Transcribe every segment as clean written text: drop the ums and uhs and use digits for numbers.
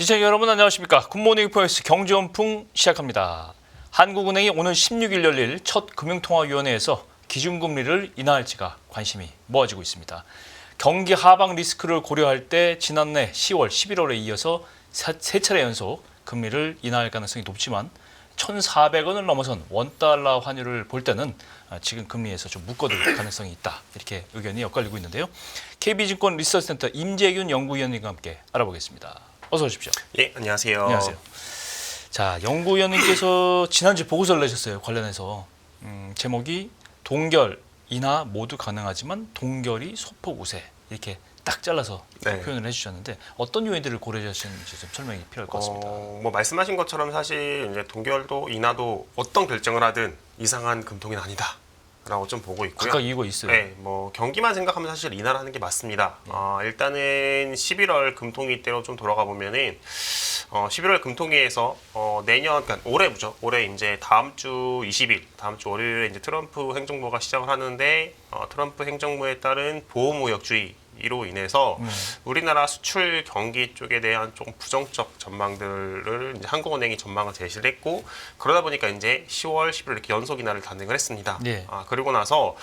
시청자 여러분 안녕하십니까. 굿모닝 포엑스 경제원풍 시작합니다. 한국은행이 오늘 16일 열릴 첫 금융통화위원회에서 기준금리를 인하할지가 관심이 모아지고 있습니다. 경기 하방 리스크를 고려할 때 지난해 10월, 11월에 이어서 세 차례 연속 금리를 인하할 가능성이 높지만 1,400원을 넘어선 원달러 환율을 볼 때는 지금 금리에서 좀 묶어둘 가능성이 있다. 이렇게 의견이 엇갈리고 있는데요. KB증권 리서치센터 임재균 연구위원님과 함께 알아보겠습니다. 어서 오십시오. 예, 안녕하세요. 안녕하세요. 자, 연구위원님께서 지난주 보고서를 내셨어요. 관련해서 제목이 동결, 인하 모두 가능하지만 동결이 소폭 우세 이렇게 딱 잘라서 표현을 해주셨는데 어떤 요인들을 고려하셨는지 좀 설명이 필요할 것 같습니다. 뭐 말씀하신 것처럼 사실 이제 동결도 인하도 어떤 결정을 하든 이상한 금통위는 아니다라고 좀 보고 있고요. 각각 이유가 있어요. 네, 뭐 경기만 생각하면 사실 인하를 하는 게 맞습니다. 일단은 11월 금통위 때로 좀 돌아가 보면은 11월 금통위에서 내년, 그러니까 올해죠. 올해 이제 다음 주 20일, 다음 주 월요일에 이제 트럼프 행정부가 시작을 하는데 트럼프 행정부에 따른 보호무역주의로 인해서 우리나라 수출 경기 쪽에 대한 조금 부정적 전망들을 이제 한국은행이 전망을 제시를 했고 그러다 보니까 이제 10월, 11월 이렇게 연속 인하를 단행을 했습니다. 네. 그리고 나서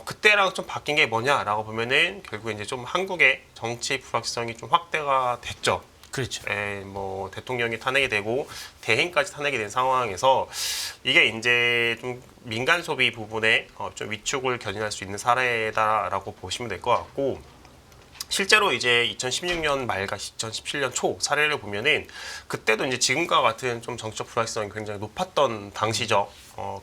그때랑 좀 바뀐 게 뭐냐라고 보면은 결국에 이제 좀 한국의 정치 불확실성이 좀 확대가 됐죠. 그렇죠. 뭐 대통령이 탄핵이 되고 대행까지 탄핵이 된 상황에서 이게 이제 좀 민간 소비 부분에 좀 위축을 견인할 수 있는 사례다라고 보시면 될 것 같고 실제로 이제 2016년 말과 2017년 초 사례를 보면은 그때도 이제 지금과 같은 좀 정치적 불확실성이 굉장히 높았던 당시죠.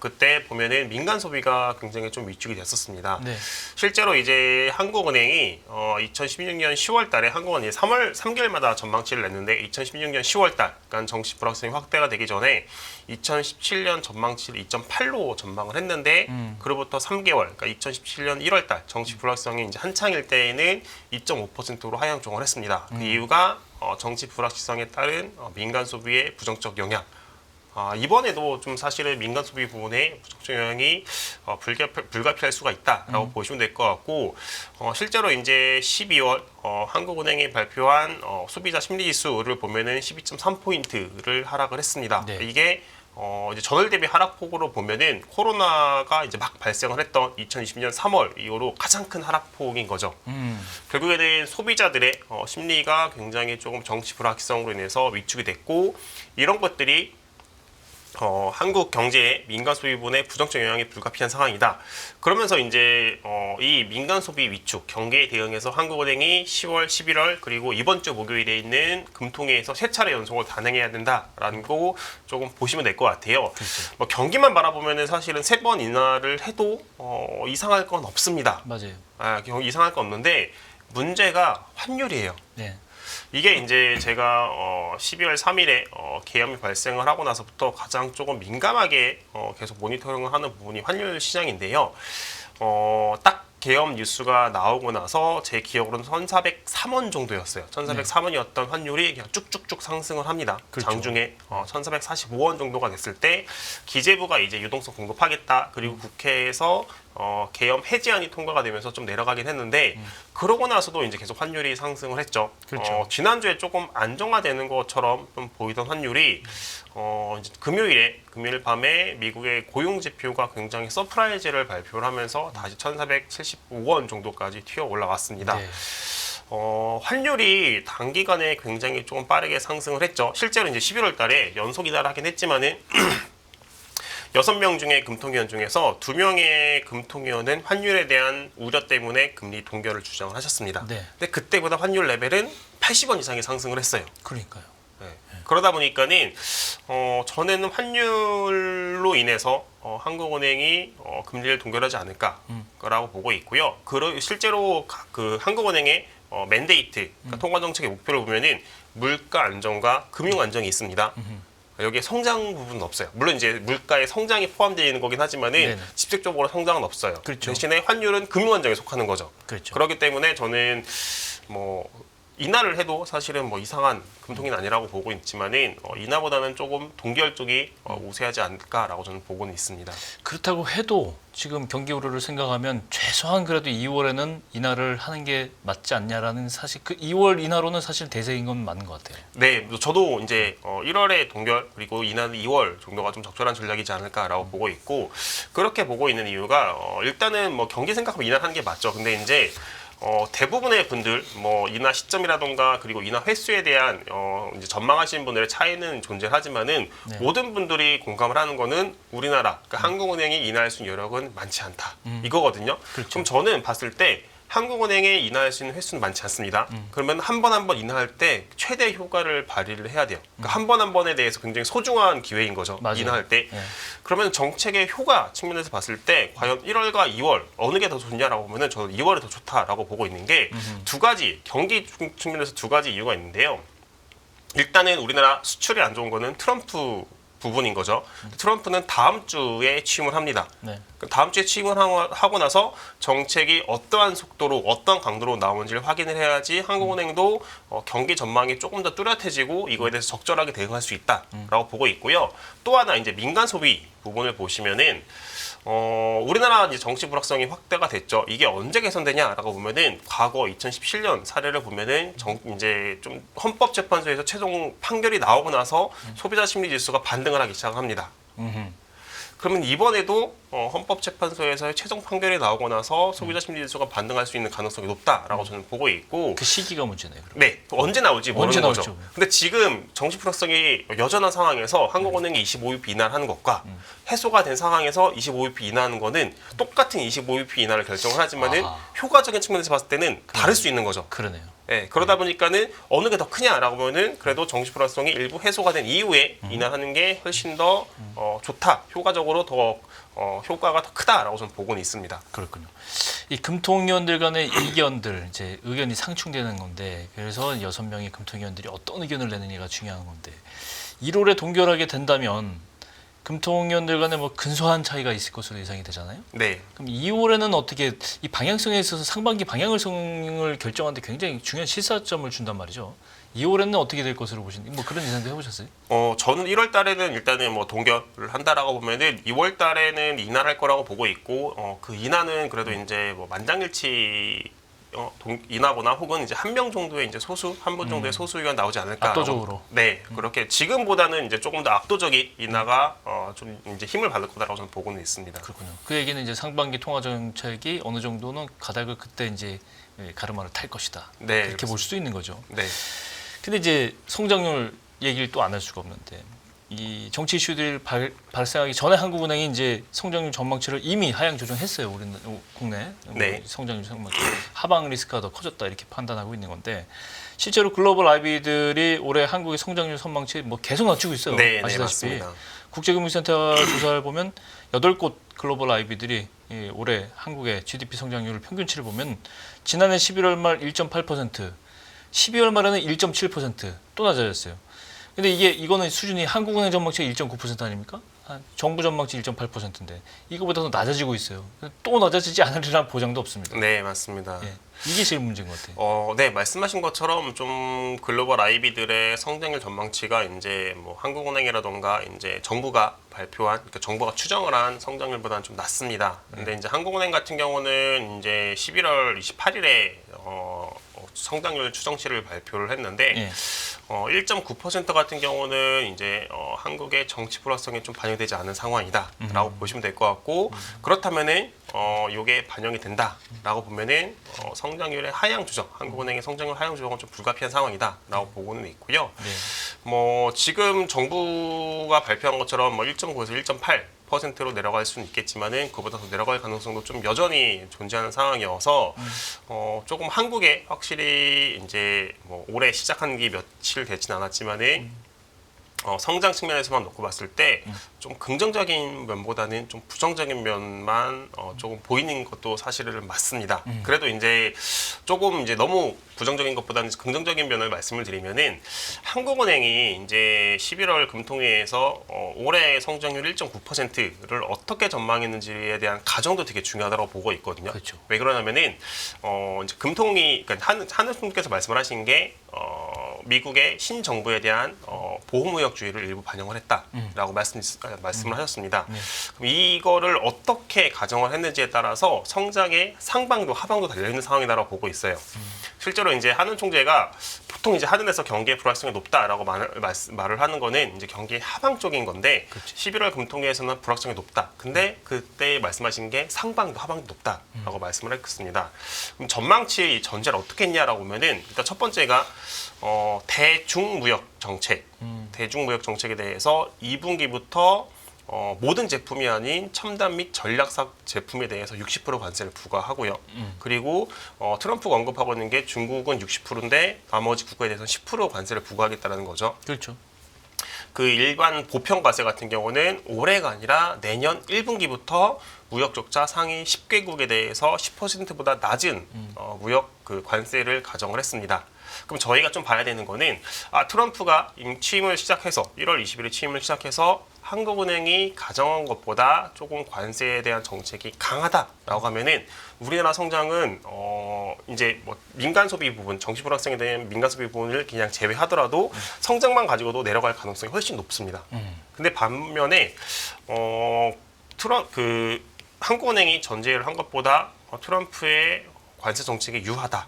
그때 보면은 민간 소비가 굉장히 좀 위축이 됐었습니다. 네. 실제로 이제 한국은행이 2016년 10월 달에 한국은행이 3개월마다 전망치를 냈는데 2016년 10월 달, 그러니까 정치 불확실성이 확대가 되기 전에 2017년 전망치를 2.8로 전망을 했는데 그로부터 3개월, 그러니까 2017년 1월 달 정치 불확실성이 이제 한창일 때에는 2.5%로 하향 조정을 했습니다. 그 이유가 정치 불확실성에 따른 민간 소비의 부정적 영향. 이번에도 좀 사실은 민간 소비 부분에 부정적 영향이 불가피할 수가 있다라고 보시면 될 것 같고 실제로 이제 12월 한국은행이 발표한 소비자 심리지수를 보면은 12.3포인트를 하락을 했습니다. 네. 이게 이제 전월 대비 하락폭으로 보면은 코로나가 이제 막 발생을 했던 2020년 3월 이후로 가장 큰 하락폭인 거죠. 결국에는 소비자들의 심리가 굉장히 조금 정치 불확실성으로 인해서 위축이 됐고 이런 것들이 한국 경제의 민간 소비 부분에 부정적 영향이 불가피한 상황이다. 그러면서 이제 이 민간 소비 위축 경기에 대응해서 한국은행이 10월, 11월 그리고 이번 주 목요일에 있는 금통위에서 세 차례 연속을 단행해야 된다라는 거 조금 보시면 될 것 같아요. 그렇죠. 뭐 경기만 바라보면은 사실은 3번 인하를 해도 이상할 건 없습니다. 맞아요. 이상할 건 없는데 문제가 환율이에요. 네. 이게 이제 제가 12월 3일에 계엄이 발생을 하고 나서부터 가장 조금 민감하게 계속 모니터링을 하는 부분이 환율 시장인데요. 딱 계엄 뉴스가 나오고 나서 제 기억으로는 1,403원 정도였어요. 1,403원이었던 환율이 그냥 쭉쭉쭉 상승을 합니다. 그렇죠. 장중에 1,445원 정도가 됐을 때 기재부가 이제 유동성 공급하겠다. 그리고 국회에서 계엄 해제안이 통과가 되면서 좀 내려가긴 했는데 그러고 나서도 이제 계속 환율이 상승을 했죠. 그렇죠. 지난주에 조금 안정화되는 것처럼 좀 보이던 환율이 이제 금요일 밤에 미국의 고용 지표가 굉장히 서프라이즈를 발표를 하면서 다시 1,475원 정도까지 튀어 올라왔습니다. 네. 환율이 단기간에 굉장히 조금 빠르게 상승을 했죠. 실제로 이제 11월 달에 연속 인하를 하긴 했지만은 6명 중에 금통위원 중에서 2명의 금통위원은 환율에 대한 우려 때문에 금리 동결을 주장을 하셨습니다. 네. 근데 그때보다 환율 레벨은 80원 이상이 상승을 했어요. 그러니까요. 그러다 보니까는 전에는 환율로 인해서 한국은행이 금리를 동결하지 않을까라고 보고 있고요. 실제로 그 한국은행의 맨데이트, 그러니까 통화 정책의 목표를 보면은 물가 안정과 금융 안정이 있습니다. 여기에 성장 부분은 없어요. 물론 이제 물가에 성장이 포함되어 있는 거긴 하지만은 네네. 직접적으로 성장은 없어요. 그렇죠. 대신에 환율은 금융 안정에 속하는 거죠. 그렇죠. 그렇기 때문에 저는 뭐 인하를 해도 사실은 뭐 이상한 금통위는 아니라고 보고 있지만은 인하보다는 조금 동결 쪽이 우세하지 않을까라고 저는 보고는 있습니다. 그렇다고 해도 지금 경기 우려를 생각하면 최소한 그래도 2월에는 인하를 하는 게 맞지 않냐라는 사실 그 2월 인하로는 사실 대세인 건 맞는 것 같아요. 네, 저도 이제 1월에 동결 그리고 인하는 2월 정도가 좀 적절한 전략이지 않을까라고 보고 있고 그렇게 보고 있는 이유가 일단은 뭐 경기 생각하면 인하하는 게 맞죠. 근데 이제 대부분의 분들 뭐 인하 시점이라던가 그리고 인하 횟수에 대한 이제 전망하시는 분들의 차이는 존재하지만은 네. 모든 분들이 공감을 하는 거는 우리나라 그러니까 한국은행이 인하할 수 있는 여력은 많지 않다 이거거든요. 그렇죠. 그럼 저는 봤을 때 한국은행에 인하할 수 있는 횟수는 많지 않습니다. 그러면 한 번 한 번 인하할 때 최대 효과를 발휘를 해야 돼요. 그러니까 한 번 한 번에 대해서 굉장히 소중한 기회인 거죠. 맞아요. 인하할 때. 네. 그러면 정책의 효과 측면에서 봤을 때 과연 1월과 2월 어느 게 더 좋냐라고 보면 저는 2월이 더 좋다라고 보고 있는 게 두 가지 경기 측면에서 두 가지 이유가 있는데요. 일단은 우리나라 수출이 안 좋은 거는 트럼프 부분인 거죠. 트럼프는 다음 주에 취임을 합니다. 네. 다음 주에 취임을 하고 나서 정책이 어떠한 속도로 어떤 강도로 나오는지를 확인을 해야지 한국은행도 경기 전망이 조금 더 뚜렷해지고 이거에 대해서 적절하게 대응할 수 있다라고 보고 있고요. 또 하나 이제 민간 소비 부분을 보시면은 우리나라 이제 정치 불확성이 확대가 됐죠. 이게 언제 개선되냐라고 보면은 과거 2017년 사례를 보면은 이제 좀 헌법재판소에서 최종 판결이 나오고 나서 소비자 심리 지수가 반등을 하기 시작합니다. 그러면 이번에도 헌법재판소에서의 최종 판결이 나오고 나서 소비자 심리 지수가 반등할 수 있는 가능성이 높다라고 저는 보고 있고 그 시기가 문제네요. 그럼. 네, 언제 나올지 모르는 언제 거죠. 나올지. 근데 지금 정치 불확성이 여전한 상황에서 한국은행이 25bp 인하를 하는 것과 해소가 된 상황에서 25bp 인하하는 거는 똑같은 25bp 인하를 결정을 하지만은 아하. 효과적인 측면에서 봤을 때는 다를 수 있는 거죠. 그러네요. 네, 그러다 보니까는 어느 게 더 크냐라고 보면은 그래도 정치 불확성이 일부 해소가 된 이후에 인하하는 게 훨씬 더 좋다, 효과적으로 더 효과가 더 크다라고 저는 보고는 있습니다. 그렇군요. 이 금통위원들 간의 이견들 이제 의견이 상충되는 건데 그래서 6명의 금통위원들이 어떤 의견을 내느냐가 중요한 건데 1월에 동결하게 된다면 금통위원들 간에 뭐 근소한 차이가 있을 것으로 예상이 되잖아요. 네. 그럼 2월에는 어떻게 이 방향성에 있어서 상반기 방향을 결정하는데 굉장히 중요한 시사점을 준단 말이죠. 2월에는 어떻게 될 것으로 보시는 뭐 그런 예상도 해보셨어요? 저는 1월 달에는 일단은 뭐 동결을 한다라고 보면은 2월 달에는 인하를 할 거라고 보고 있고 그 인하는 그래도 이제 뭐 만장일치 인하거나 혹은 이제 한 명 정도의 이제 한 분 정도의 소수 의견 나오지 않을까. 압도적으로. 네, 그렇게 지금보다는 이제 조금 더 압도적인 인하가 좀 이제 힘을 받을 거다라고 저는 보고는 있습니다. 그렇군요. 그 얘기는 이제 상반기 통화 정책이 어느 정도는 가닥을 그때 이제 가르마를 탈 것이다. 네, 그렇게 볼 수도 있는 거죠. 네. 근데 이제 성장률 얘기를 또 안 할 수가 없는데 이 정치 이슈들이 발생하기 전에 한국은행이 이제 성장률 전망치를 이미 하향 조정했어요. 우리는 국내 네. 성장률 전망치 하방 리스크가 더 커졌다 이렇게 판단하고 있는 건데 실제로 글로벌 IB들이 올해 한국의 성장률 전망치 뭐 계속 낮추고 있어요. 네, 아시다시피 맞습니다. 국제금융센터 조사를 보면 8곳 글로벌 IB들이 올해 한국의 GDP 성장률 평균치를 보면 지난해 11월 말 1.8%, 12월 말에는 1.7%또 낮아졌어요. 근데 이거는 수준이 한국은행 전망치가 1.9% 아닙니까? 정부 전망치 1.8%인데 이거보다 더 낮아지고 있어요. 또 낮아지지 않으리라는 보장도 없습니다. 네, 맞습니다. 예, 이게 제일 문제인 것 같아요. 네, 말씀하신 것처럼 좀 글로벌 IB들의 성장률 전망치가 이제 뭐 한국은행이라던가 이제 정부가 발표한, 그러니까 정부가 추정을 한 성장률보다는 좀 낮습니다. 근데 이제 한국은행 같은 경우는 이제 11월 28일에 성장률 추정치를 발표를 했는데 예. 1.9% 같은 경우는 이제 한국의 정치 불확성이 좀 반영되지 않은 상황이다라고 보시면 될 것 같고 그렇다면은 이게 반영이 된다라고 보면은 성장률의 하향 조정, 한국은행의 성장률 하향 조정은 좀 불가피한 상황이다라고 보고는 있고요. 네. 뭐 지금 정부가 발표한 것처럼 뭐 1.9에서 1.8%로 내려갈 수는 있겠지만은 그보다 더 내려갈 가능성도 좀 여전히 존재하는 상황이어서 조금 한국에 확실히 이제 뭐 올해 시작한 게 며칠 되진 않았지만은 성장 측면에서만 놓고 봤을 때 좀 긍정적인 면보다는 좀 부정적인 면만 조금 보이는 것도 사실은 맞습니다. 그래도 이제 조금 이제 너무 부정적인 것보다는 긍정적인 면을 말씀을 드리면은 한국은행이 이제 11월 금통위에서 올해 성장률 1.9%를 어떻게 전망했는지에 대한 가정도 되게 중요하다고 보고 있거든요. 그렇죠. 왜 그러냐면은 이제 금통위 그러니까 한은총리께서 말씀을 하신 게 미국의 신정부에 대한 보호무역주의를 일부 반영을 했다라고 말씀을 하셨습니다. 네. 그럼 이거를 어떻게 가정을 했는지에 따라서 성장의 상방도 하방도 달려있는 상황이다라고 보고 있어요. 실제로 이제 한은 총재가 보통 이제 한은에서 경기의 불확실성이 높다라고 말을 하는 거는 이제 경기의 하방 쪽인 건데 그렇죠. 11월 금통위에서는 불확실성이 높다. 근데 그때 말씀하신 게 상방도 하방도 높다라고 말씀을 했습니다. 그럼 전망치 전제를 어떻게 했냐라고 보면은 일단 첫 번째가 대중무역 정책, 대중무역 정책에 대해서 2분기부터 모든 제품이 아닌 첨단 및 전략적 제품에 대해서 60% 관세를 부과하고요. 그리고 트럼프가 언급하고 있는 게 중국은 60%인데 나머지 국가에 대해서는 10% 관세를 부과하겠다는 거죠. 그렇죠. 그 일반 보편 과세 같은 경우는 올해가 아니라 내년 1분기부터 무역 적자 상위 10개국에 대해서 10%보다 낮은 무역 그 관세를 가정을 했습니다. 그럼 저희가 좀 봐야 되는 거는 트럼프가 취임을 시작해서 1월 20일에 취임을 시작해서 한국은행이 가정한 것보다 조금 관세에 대한 정책이 강하다라고 하면은 우리나라 성장은 이제 뭐 민간 소비 부분, 정시 불확실성에 대한 민간 소비 부분을 그냥 제외하더라도 성장만 가지고도 내려갈 가능성이 훨씬 높습니다. 근데 반면에 한국은행이 전제를 한 것보다 트럼프의 관세 정책이 유하다.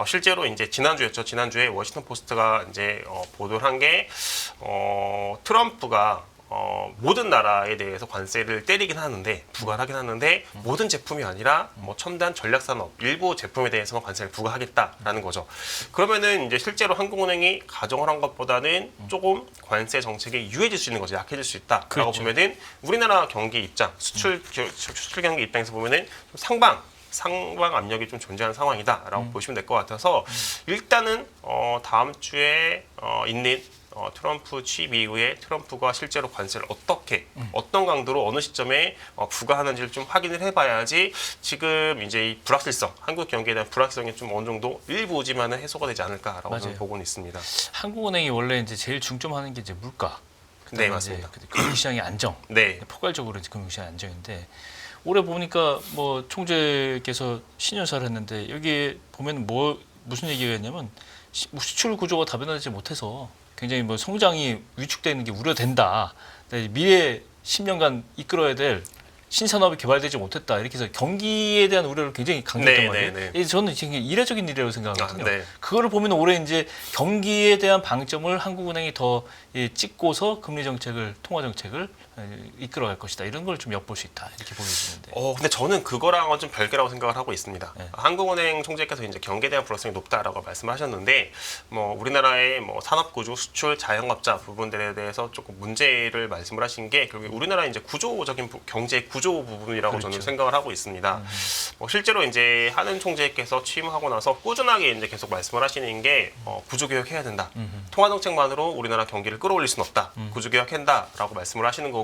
실제로 이제 지난주였죠. 지난주에 워싱턴 포스트가 이제 보도를 한 게 트럼프가 모든 나라에 대해서 관세를 때리긴 하는데 부과를 하긴 하는데 모든 제품이 아니라 뭐 첨단 전략산업 일부 제품에 대해서만 관세를 부과하겠다라는 거죠. 그러면은 이제 실제로 한국은행이 가정을 한 것보다는 조금 관세 정책이 유해질 수 있는 거죠. 약해질 수 있다라고 그렇죠. 보면은 우리나라 경기 입장, 수출 경기 입장에서 보면은 상방 압력이 좀 존재하는 상황이다라고 보시면 될 것 같아서 일단은 다음 주에 있는 트럼프 취임 이후에 트럼프가 실제로 관세를 어떻게 어떤 강도로 어느 시점에 부과하는지를 좀 확인을 해봐야지 지금 이제 이 불확실성 한국 경기에 대한 불확실성이 좀 어느 정도 일부지만은 해소가 되지 않을까라고 저는 보고는 있습니다. 한국은행이 원래 이제 제일 중점하는 게 이제 물가, 네 맞습니다. 금융시장의 안정, 네. 포괄적으로 이제 금융시장 안정인데 올해 보니까 뭐 총재께서 신년사를 했는데 여기에 보면 무슨 얘기가 있냐면 수출 구조가 다변화되지 못해서 굉장히 뭐 성장이 위축되는 게 우려된다. 미래 10년간 이끌어야 될 신산업이 개발되지 못했다. 이렇게 해서 경기에 대한 우려를 굉장히 강조했단 말이에요. 저는 지금 이례적인 일이라고 생각하거든요. 그거를 보면 올해 이제 경기에 대한 방점을 한국은행이 더 찍고서 금리 정책을, 통화 정책을 이끌어갈 것이다. 이런 걸 좀 엿볼 수 있다. 이렇게 보여지는데. 근데 저는 그거랑은 좀 별개라고 생각을 하고 있습니다. 네. 한국은행 총재께서 이제 경기에 대한 불확실성이 높다라고 말씀하셨는데, 뭐 우리나라의 뭐 산업구조, 수출, 자영업자 부분들에 대해서 조금 문제를 말씀을 하신 게 결국 우리나라 이제 구조적인 경제 구조 부분이라고 그렇죠. 저는 생각을 하고 있습니다. 실제로 이제 한은 총재께서 취임하고 나서 꾸준하게 이제 계속 말씀을 하시는 게 구조 개혁해야 된다. 통화 정책만으로 우리나라 경기를 끌어올릴 수는 없다. 구조 개혁한다라고 말씀을 하시는 거고.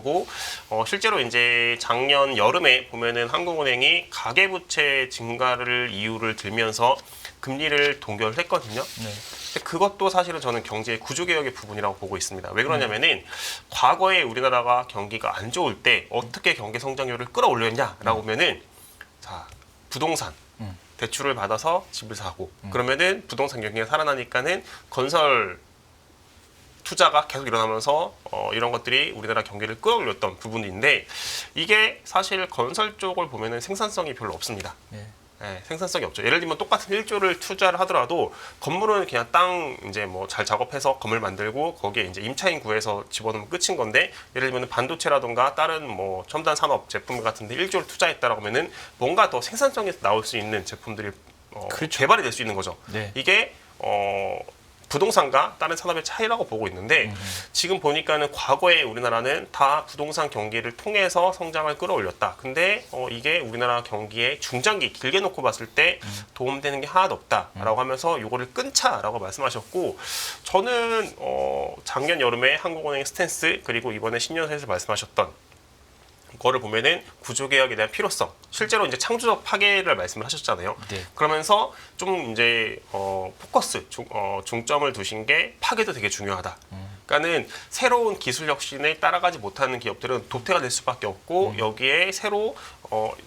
실제로 이제 작년 여름에 보면은 한국은행이 가계부채 증가를 이유를 들면서 금리를 동결했거든요. 네. 근데 그것도 사실은 저는 경제의 구조개혁의 부분이라고 보고 있습니다. 왜 그러냐면은 과거에 우리나라가 경기가 안 좋을 때 어떻게 경기 성장률을 끌어올렸냐라고 보면은 자 부동산 대출을 받아서 집을 사고 그러면은 부동산 경기가 살아나니까는 건설 투자가 계속 일어나면서 이런 것들이 우리나라 경기를 끌어올렸던 부분인데 이게 사실 건설 쪽을 보면은 생산성이 별로 없습니다. 네. 네, 생산성이 없죠. 예를 들면 똑같은 1조를 투자를 하더라도 건물은 그냥 땅 이제 뭐 잘 작업해서 건물 만들고 거기에 이제 임차인 구해서 집어넣으면 끝인 건데 예를 들면 반도체라든가 다른 뭐 첨단 산업 제품 같은데 1조를 투자했다라고 하면은 뭔가 더 생산성이 나올 수 있는 제품들이 그렇죠. 개발이 될 수 있는 거죠. 네. 이게 부동산과 다른 산업의 차이라고 보고 있는데 지금 보니까는 과거에 우리나라는 다 부동산 경기를 통해서 성장을 끌어올렸다. 근데 이게 우리나라 경기에 중장기 길게 놓고 봤을 때 도움되는 게 하나도 없다라고 하면서 이거를 끊자라고 말씀하셨고 저는 작년 여름에 한국은행 스탠스 그리고 이번에 신년사에서 말씀하셨던 거를 보면은 구조개혁에 대한 필요성, 실제로 이제 창조적 파괴를 말씀을 하셨잖아요. 네. 그러면서 좀 이제 포커스, 중점을 두신 게 파괴도 되게 중요하다. 그러니까는 새로운 기술 혁신을 따라가지 못하는 기업들은 도태가 될 수밖에 없고 여기에 새로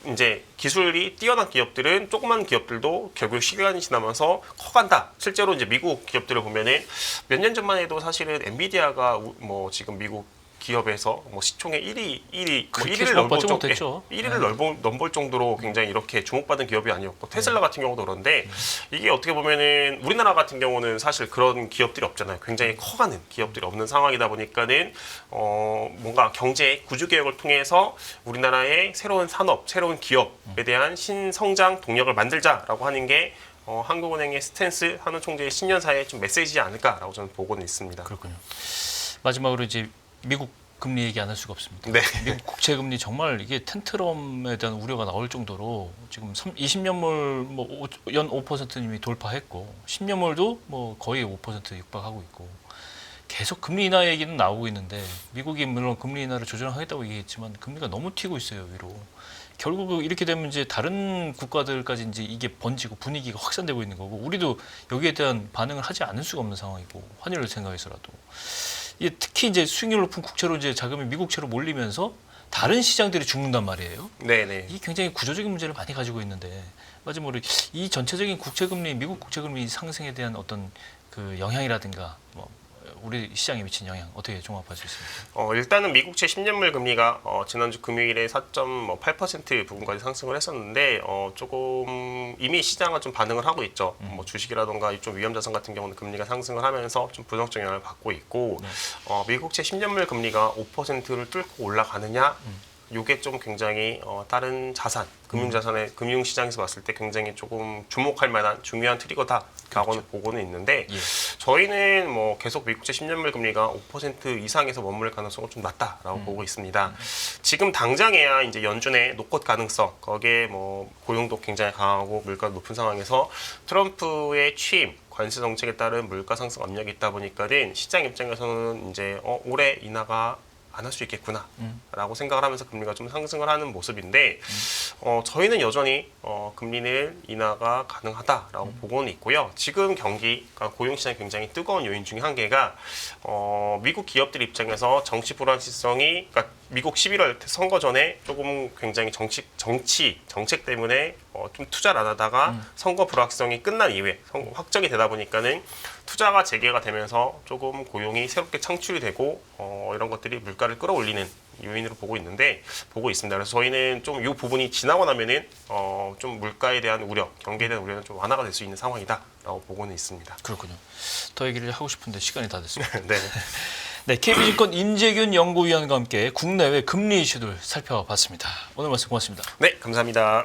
이제 기술이 뛰어난 기업들은 조그만 기업들도 결국 시간이 지나면서 커간다. 실제로 이제 미국 기업들을 보면은 몇 년 전만 해도 사실은 엔비디아가 뭐 지금 미국 기업에서 뭐 시총의 1위를 주목받지 못했죠. 1위를 넘볼 정도로 굉장히 이렇게 주목받은 기업이 아니었고 테슬라 같은 경우도 그런데 이게 어떻게 보면은 우리나라 같은 경우는 사실 그런 기업들이 없잖아요. 굉장히 커가는 기업들이 없는 상황이다 보니까는 뭔가 경제 구조 개혁을 통해서 우리나라의 새로운 산업, 새로운 기업에 대한 신성장 동력을 만들자라고 하는 게 한국은행의 스탠스, 한우 총재의 신년사의 좀 메시지지 않을까라고 저는 보고는 있습니다. 그렇군요. 마지막으로 이제 미국 금리 얘기 안 할 수가 없습니다. 네. 미국 국채 금리 정말 이게 텐트럼에 대한 우려가 나올 정도로 지금 20년물 뭐 연 5% 이미 돌파했고 10년물도 뭐 거의 5% 육박하고 있고 계속 금리 인하 얘기는 나오고 있는데 미국이 물론 금리 인하를 조정하겠다고 얘기했지만 금리가 너무 튀고 있어요 위로. 결국 이렇게 되면 이제 다른 국가들까지 이제 이게 번지고 분위기가 확산되고 있는 거고 우리도 여기에 대한 반응을 하지 않을 수가 없는 상황이고 환율을 생각해서라도. 특히 이제 수익률 높은 국채로 이제 자금이 미국채로 몰리면서 다른 시장들이 죽는단 말이에요. 네네. 이게 굉장히 구조적인 문제를 많이 가지고 있는데 마지막으로 이 전체적인 국채금리, 미국 국채금리 상승에 대한 어떤 그 영향이라든가 뭐 우리 시장에 미친 영향 어떻게 종합할 수 있습니까? 일단은 미국채 10년물 금리가 지난주 금요일에 4.8% 부분까지 상승을 했었는데 조금 이미 시장은 좀 반응을 하고 있죠. 뭐 주식이라던가 좀 위험자산 같은 경우는 금리가 상승을 하면서 좀 부정적 영향을 받고 있고 미국채 10년물 금리가 5%를 뚫고 올라가느냐 요게 좀 굉장히 다른 자산, 금융자산의 금융시장에서 봤을 때 굉장히 조금 주목할 만한 중요한 트리거다라고는 보고는 있는데 예. 저희는 뭐 계속 미국채 10년물 금리가 5% 이상에서 머물 가능성은 좀 낮다라고 보고 있습니다. 지금 당장에야 이제 연준의 노컷 가능성, 거기에 뭐 고용도 굉장히 강하고 물가도 높은 상황에서 트럼프의 취임, 관세 정책에 따른 물가 상승 압력이 있다 보니까는 시장 입장에서는 이제 올해 인하가 안 할 수 있겠구나 라고 생각을 하면서 금리가 좀 상승을 하는 모습인데 저희는 여전히 금리는 인하가 가능하다라고 보고는 있고요. 지금 경기, 그러니까 고용시장이 굉장히 뜨거운 요인 중에 한 개가 미국 기업들 입장에서 정치 불확실성이 그러니까 미국 11월 선거 전에 조금 굉장히 정책 때문에 좀 투자를 안 하다가 선거 불확실성이 끝난 이후에 확정이 되다 보니까는 투자가 재개가 되면서 조금 고용이 새롭게 창출이 되고 이런 것들이 물가를 끌어올리는 요인으로 보고 있습니다. 그래서 저희는 좀 이 부분이 지나고 나면은 좀 물가에 대한 우려, 경기에 대한 우려는 좀 완화가 될 수 있는 상황이다라고 보고는 있습니다. 그렇군요. 더 얘기를 하고 싶은데 시간이 다 됐습니다. 네. 네, KB증권 임재균 연구위원과 함께 국내외 금리 이슈들 살펴봤습니다. 오늘 말씀 고맙습니다. 네, 감사합니다.